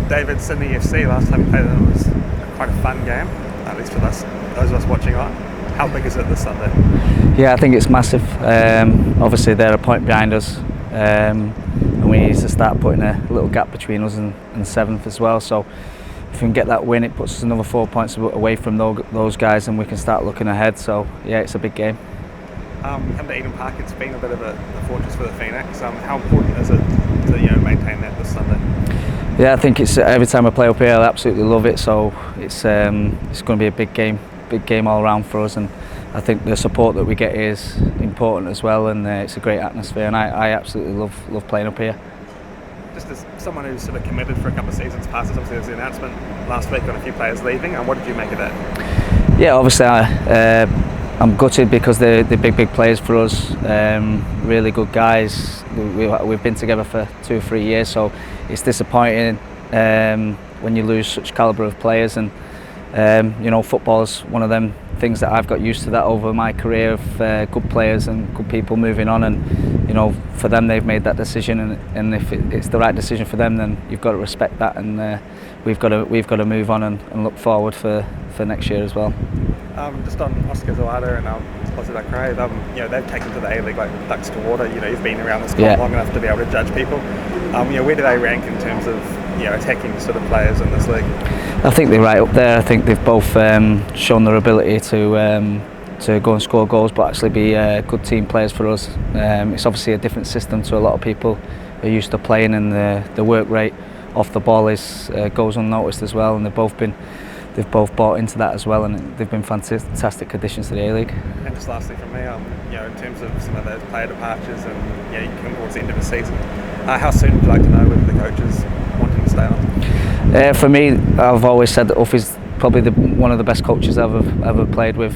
David, Sydney FC, last time we played them, it was quite a fun game, at least for those of us watching on. How big is it this Sunday? Yeah, I think it's massive. Obviously they're a point behind us, and we need to start putting a little gap between us and 7th as well. So if we can get that win, it puts us another 4 points away from those guys, and we can start looking ahead. So yeah, it's a big game. Come to Eden Park, it's been a bit of a fortress for the Phoenix. How important is it to maintain that this Sunday? Yeah, I think it's every time I play up here, I absolutely love it. So it's going to be a big game all round for us, and I think the support that we get here is important as well, and it's a great atmosphere, and I absolutely love playing up here. Just as someone who's sort of committed for a couple of seasons past, obviously there was the announcement last week on a few players leaving, and what did you make of that? Yeah, obviously I'm gutted because they're big players for us, really good guys. We've been together for 2 or 3 years, so it's disappointing when you lose such calibre of players, and football's one of them things that I've got used to that over my career of good players and good people moving on, and for them they've made that decision, and if it's the right decision for them, then you've got to respect that, and we've got to move on and look forward for next year as well. Just on Oscar Zawada and Ozzy Craig, they've taken to the A-League like ducks to water. You've been around this club long enough to be able to judge people. Where do they rank in terms of attacking sort of players in this league? I think they're right up there. I think they've both shown their ability to go and score goals, but actually be good team players for us. It's obviously a different system to a lot of people who are used to playing, and the work rate off the ball goes unnoticed as well. And they've both bought into that as well, and they've been fantastic additions to the A-League. And just lastly from me, in terms of some of those player departures, and you come towards the end of the season, how soon would you like to know whether the coaches wanting to stay on? For me, I've always said that Uff is probably one of the best coaches I've ever played with,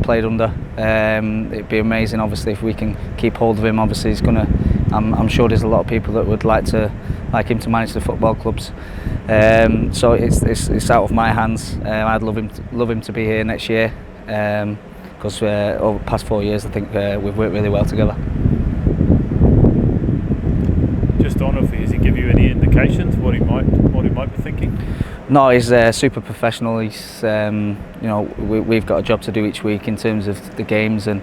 played under. It'd be amazing, obviously, if we can keep hold of him. Obviously, he's gonna. I'm sure there's a lot of people that would like him to manage the football clubs. So it's out of my hands. I'd love him to be here next year, because over the past 4 years, I think we've worked really well together. Just on Uff, has he give you any indications what he might be thinking? No, he's super professional. He's we've got a job to do each week in terms of the games, and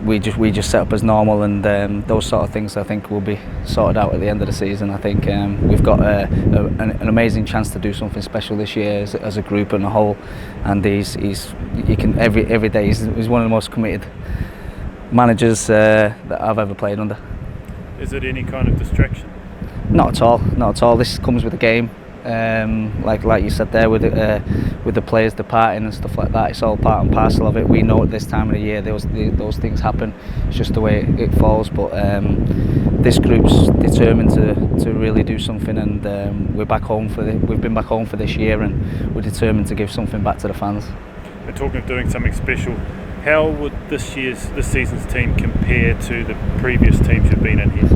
we just set up as normal, and those sort of things I think will be sorted out at the end of the season. I think we've got an amazing chance to do something special this year as a group and a whole, and every day he's one of the most committed managers that I've ever played under. Is it any kind of distraction? Not at all. This comes with the game. Like you said there, with the players departing and stuff like that, it's all part and parcel of it. We know at this time of the year those things happen. It's just the way it falls. But this group's determined to really do something, and we've been back home for this year, and we're determined to give something back to the fans. And talking of doing something special, how would this season's team compare to the previous teams you've been in here?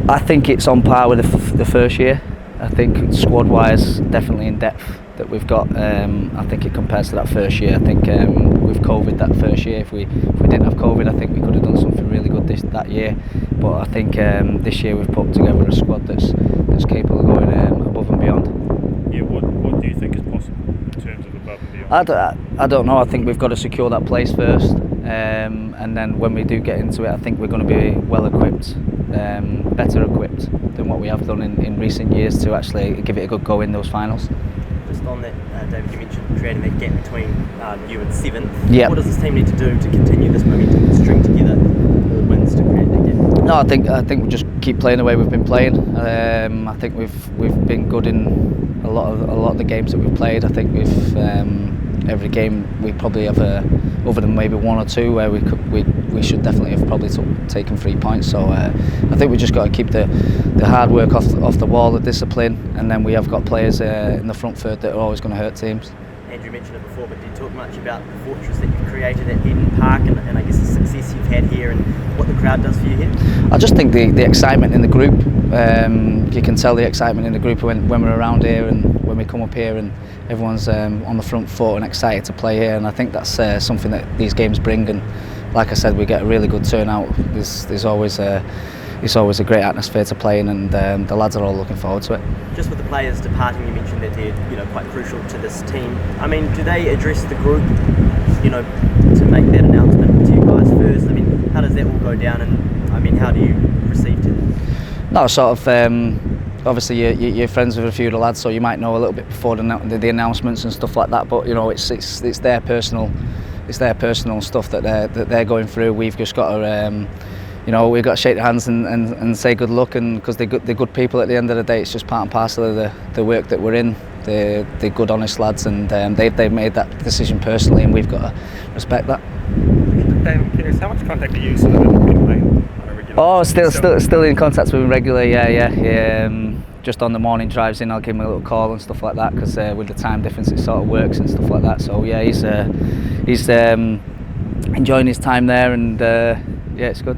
I think it's on par with the first year. I think squad-wise, definitely in depth that we've got. I think it compares to that first year. I think with COVID that first year, if we didn't have COVID, I think we could have done something really good that year. But I think this year we've put together a squad that's capable of going above and beyond. Yeah, what do you think is possible in terms of above and beyond? I don't know. I think we've got to secure that place first, and then when we do get into it, I think we're going to be well equipped, better equipped than what we have done in recent years to actually give it a good go in those finals. Just on that, David, you mentioned creating that gap between you and 7th. Yep. What does this team need to do to continue this momentum and string together more wins to create that gap? No, I think we'll just keep playing the way we've been playing. I think we've been good in a lot of the games that we've played. I think every game we probably have other than maybe one or two where we should definitely have probably taken 3 points. So I think we just got to keep the hard work off the wall, the discipline, and then we have got players in the front third that are always going to hurt teams. Andrew mentioned it before, but did you talk much about the fortress that you've created at Eden Park, and I guess the success you've had here and what the crowd does for you here? I just think the excitement in the group, you can tell the excitement in the group when we're around here and when we come up here, and everyone's on the front foot and excited to play here, and I think that's something that these games bring. And like I said, we get a really good turnout. There's always it's always a great atmosphere to play in, and the lads are all looking forward to it. Just with the players departing, you mentioned that they're quite crucial to this team. I mean, do they address the group, to make that announcement to you guys first? I mean, how does that all go down, and I mean, how do you receive to that? No, sort of. Obviously, you're friends with a few of the lads, so you might know a little bit before the announcements and stuff like that. But it's their personal stuff that they're going through. We've just got to. We've got to shake their hands and say good luck, and because they're good people at the end of the day. It's just part and parcel of the work that we're in. They're good, honest lads, and they've made that decision personally, and we've got to respect that. Dan, curious, how much contact do you sort of been playing on a regular basis? Still in contact with him regularly. Yeah. Just on the morning drives in, I'll give him a little call and stuff like that, because with the time difference, it sort of works and stuff like that. So yeah, he's enjoying his time there, and yeah, it's good.